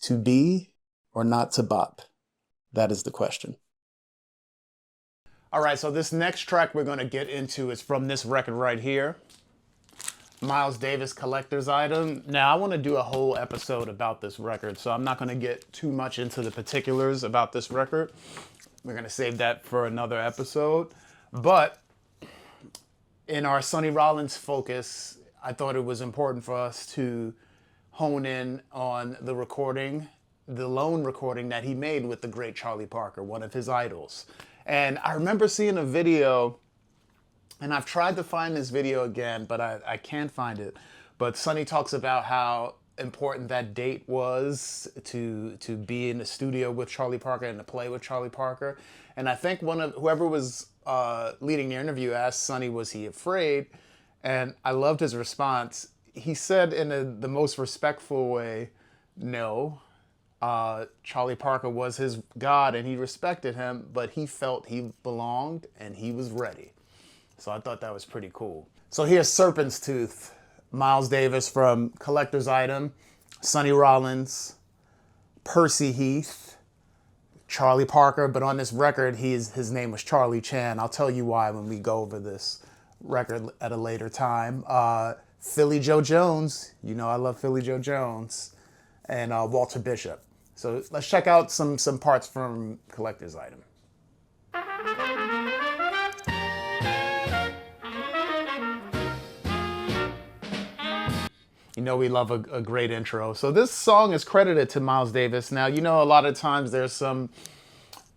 To be or not to bop? That is the question. All right, so this next track we're going to get into is from this record right here, Miles Davis Collector's Item. Now, I want to do a whole episode about this record, so I'm not going to get too much into the particulars about this record. We're going to save that for another episode. But in our Sonny Rollins focus, I thought it was important for us to hone in on the recording, the lone recording that he made with the great Charlie Parker, one of his idols. And I remember seeing a video, and I've tried to find this video again, but I can't find it. But Sonny talks about how important that date was to be in the studio with Charlie Parker and to play with Charlie Parker. And I think whoever was leading the interview asked Sonny, was he afraid? And I loved his response. He said in the most respectful way, no. Charlie Parker was his god and he respected him, but he felt he belonged and he was ready. So I thought that was pretty cool. So here's Serpent's Tooth, Miles Davis from Collector's Item, Sonny Rollins, Percy Heath, Charlie Parker, but on this record his name was Charlie Chan. I'll tell you why when we go over this record at a later time. Philly Joe Jones, you know I love Philly Joe Jones, and Walter Bishop. So let's check out some parts from Collector's Item. You know we love a great intro. So this song is credited to Miles Davis. Now, you know a lot of times there's some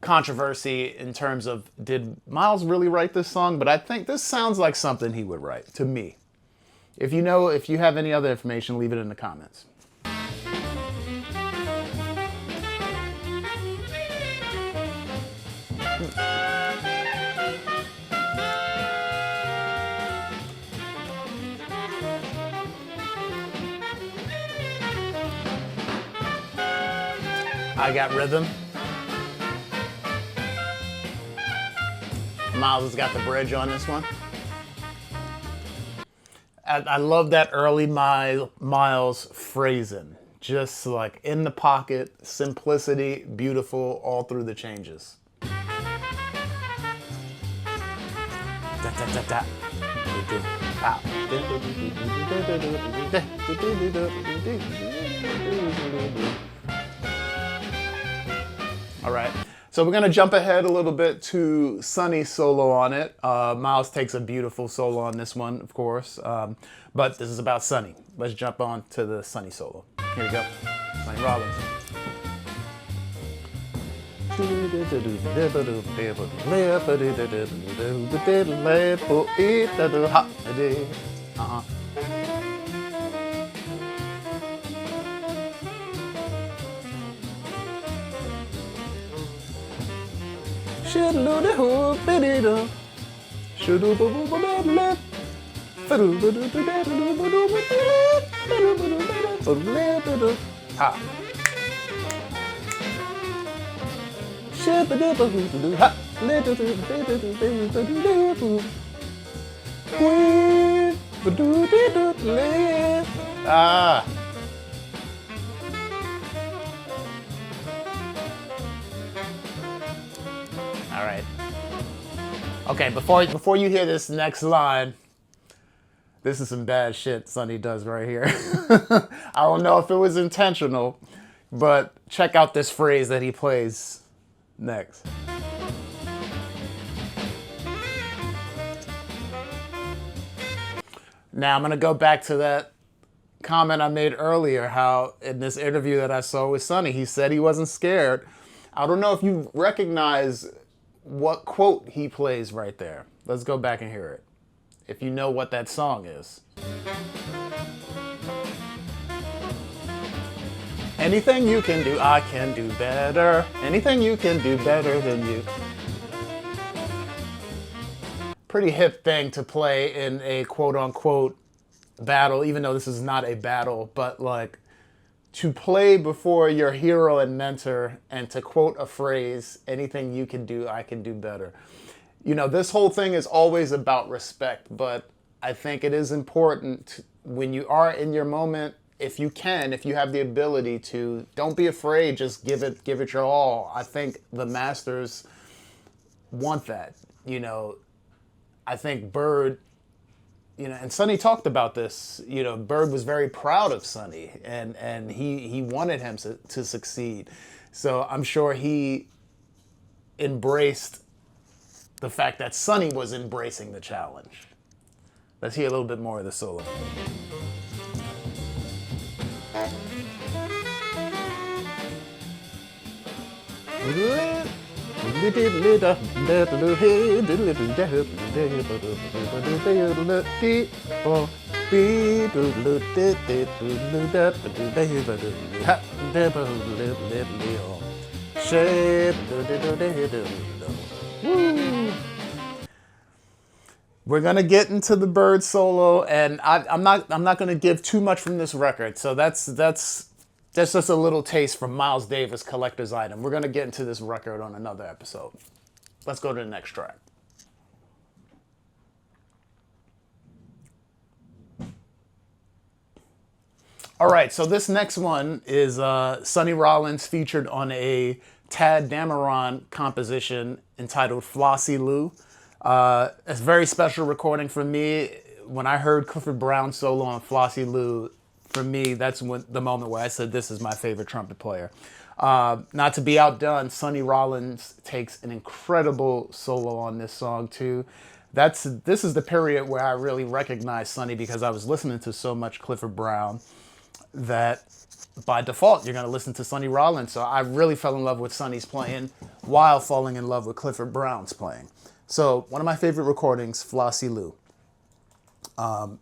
controversy in terms of, did Miles really write this song? But I think this sounds like something he would write, to me. If you have any other information, leave it in the comments. I Got Rhythm. Miles has got the bridge on this one. I love that early Miles phrasing. Just like in the pocket, simplicity, beautiful, all through the changes. All right, so we're gonna jump ahead a little bit to Sonny's solo on it. Miles takes a beautiful solo on this one, of course, but this is about Sonny. Let's jump on to the Sonny solo. Here we go, Sonny Rollins. All right. Okay, before you hear this next line, this is some bad shit Sonny does right here. I don't know if it was intentional, but check out this phrase that he plays next. Now I'm gonna go back to that comment I made earlier, how in this interview that I saw with Sonny, he said he wasn't scared. I don't know if you recognize what quote he plays right there. Let's go back and hear it, if you know what that song is. Anything you can do, I can do better. Anything you can do better than you. Pretty hip thing to play in a quote-unquote battle, even though this is not a battle, but like to play before your hero and mentor and to quote a phrase, anything you can do, I can do better. You know, this whole thing is always about respect, but I think it is important when you are in your moment, if you can, if you have the ability to, don't be afraid. Just give it your all. I think the masters want that. You know, I think Bird, you know, and Sonny talked about this. You know, Bird was very proud of Sonny, and he wanted him to succeed. So I'm sure he embraced the fact that Sonny was embracing the challenge. Let's hear a little bit more of the solo. We're gonna get into the Bird solo, and I'm not gonna give too much from this record. So that's just a little taste from Miles Davis collector's item. We're gonna get into this record on another episode. Let's go to the next track. All right, so this next one is Sonny Rollins featured on a Tadd Dameron composition entitled Flossie Lou. It's a very special recording for me. When I heard Clifford Brown solo on Flossie Lou, for me, that's the moment where I said, this is my favorite trumpet player. Not to be outdone, Sonny Rollins takes an incredible solo on this song too. This is the period where I really recognized Sonny, because I was listening to so much Clifford Brown that by default you're going to listen to Sonny Rollins. So I really fell in love with Sonny's playing while falling in love with Clifford Brown's playing. So one of my favorite recordings, Flossie Lou.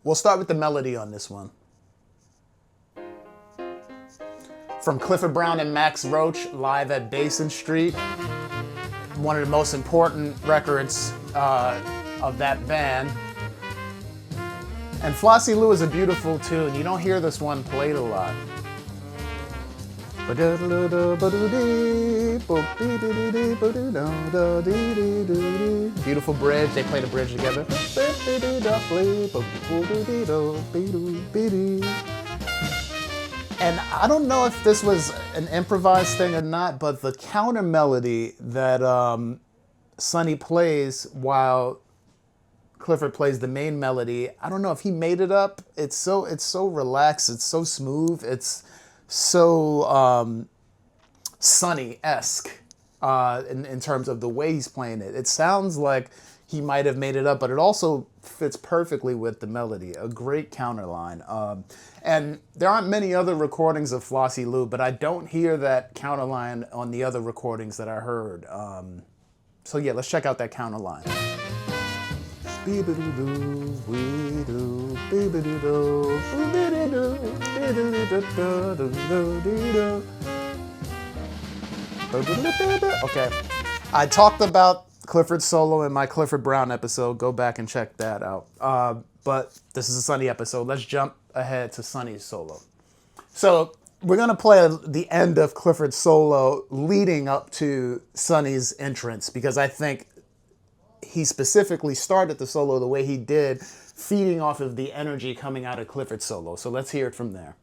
We'll start with the melody on this one. From Clifford Brown and Max Roach, live at Basin Street. One of the most important records of that band. And Flossie Lou is a beautiful tune. You don't hear this one played a lot. Beautiful bridge. They play the bridge together. And I don't know if this was an improvised thing or not, but the counter melody that Sonny plays while Clifford plays the main melody, I don't know if he made it up. It's so relaxed. It's so smooth. It's so Sonny-esque in terms of the way he's playing it. It sounds like he might have made it up, but it also fits perfectly with the melody. A great counterline. And there aren't many other recordings of Flossie Lou, but I don't hear that counterline on the other recordings that I heard. So yeah, let's check out that counterline. Okay, I talked about Clifford solo in my Clifford Brown episode. Go back and check that out. But this is a Sonny episode. Let's jump ahead to Sonny's solo. So we're going to play the end of Clifford's solo leading up to Sonny's entrance, because I think he specifically started the solo the way he did, feeding off of the energy coming out of Clifford's solo. So let's hear it from there.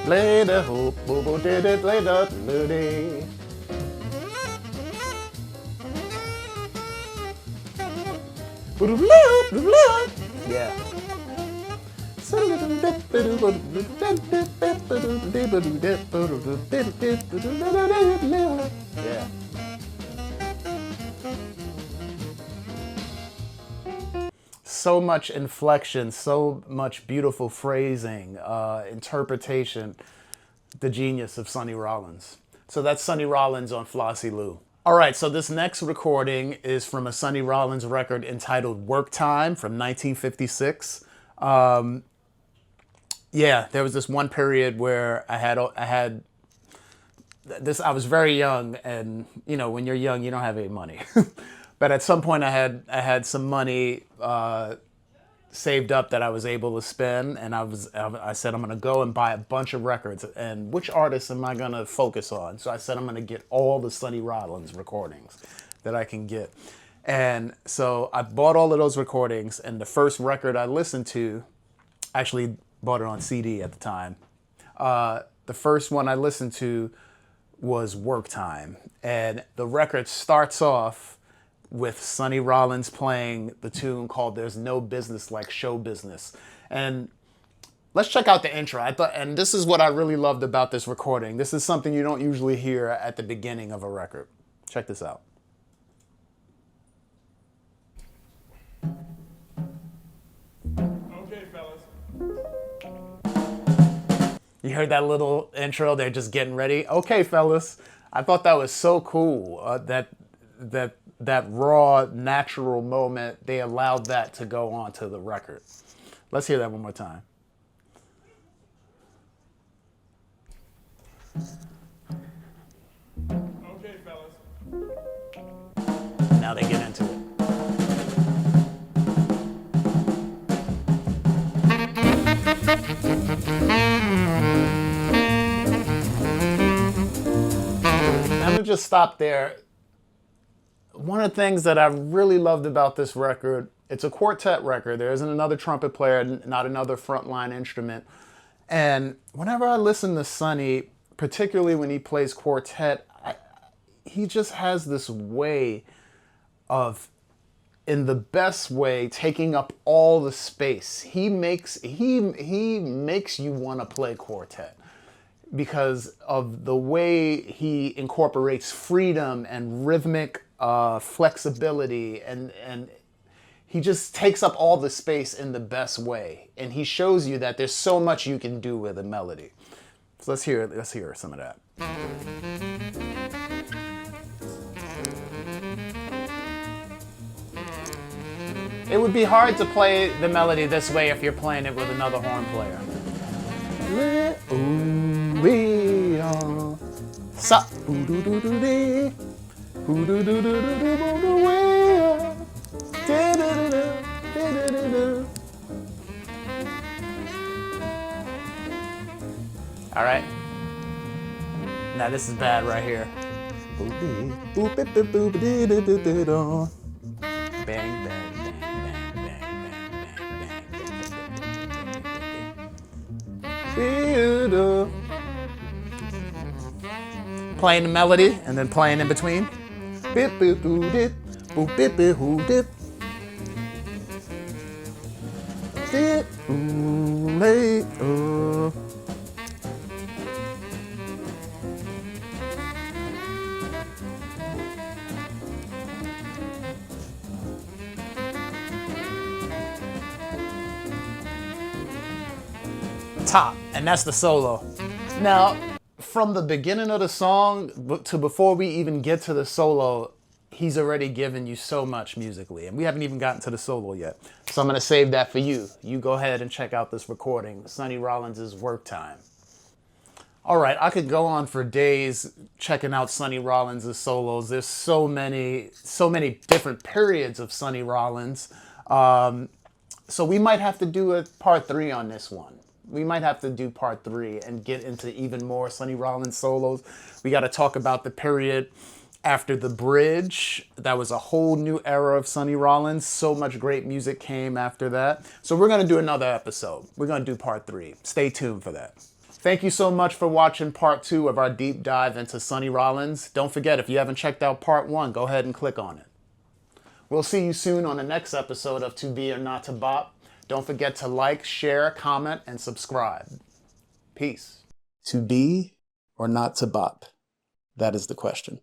Play the hoop, boo boo did it, play the melody. Yeah. Yeah. So much inflection, so much beautiful phrasing, interpretation, the genius of Sonny Rollins. So that's Sonny Rollins on Flossie Lou. All right, so this next recording is from a Sonny Rollins record entitled Work Time from 1956. Yeah, there was this one period where I had this. I was very young, and you know, when you're young, you don't have any money. But at some point, I had some money saved up that I was able to spend, and I said I'm gonna go and buy a bunch of records. And which artists am I gonna focus on? So I said I'm gonna get all the Sonny Rollins recordings that I can get. And so I bought all of those recordings, and the first record I listened to, actually bought it on CD at the time. The first one I listened to was Work Time. And the record starts off with Sonny Rollins playing the tune called There's No Business Like Show Business. And let's check out the intro. And this is what I really loved about this recording. This is something you don't usually hear at the beginning of a record. Check this out. Okay, fellas. You heard that little intro? They're just getting ready. Okay, fellas. I thought that was so cool. That raw, natural moment, they allowed that to go onto the record. Let's hear that one more time. Okay, fellas. Now they get into it. I'm gonna just stop there. One of the things that I really loved about this record, it's a quartet record. There isn't another trumpet player, not another frontline instrument. And whenever I listen to Sonny, particularly when he plays quartet, he just has this way of, in the best way, taking up all the space. He makes you want to play quartet because of the way he incorporates freedom and rhythmic flexibility, and he just takes up all the space in the best way. And he shows you that there's so much you can do with a melody. So let's hear some of that. It would be hard to play the melody this way if you're playing it with another horn player. All right. Now this is bad right here. Bang, bang, bang, bang, bang, bang. Playing the melody and then playing in between. Top, and that's the solo. Now, from the beginning of the song to before we even get to the solo, he's already given you so much musically, and we haven't even gotten to the solo yet. So I'm gonna save that for you. You go ahead and check out this recording, Sonny Rollins' Work Time. All right, I could go on for days checking out Sonny Rollins' solos. There's so many different periods of Sonny Rollins. So we might have to do a part 3 on this one. We might have to do part 3 and get into even more Sonny Rollins solos. We got to talk about the period after the bridge. That was a whole new era of Sonny Rollins. So much great music came after that. So we're going to do another episode. We're going to do part 3. Stay tuned for that. Thank you so much for watching part 2 of our deep dive into Sonny Rollins. Don't forget, if you haven't checked out part 1, go ahead and click on it. We'll see you soon on the next episode of To Be or Not to Bop. Don't forget to like, share, comment, and subscribe. Peace. To be or not to bop? That is the question.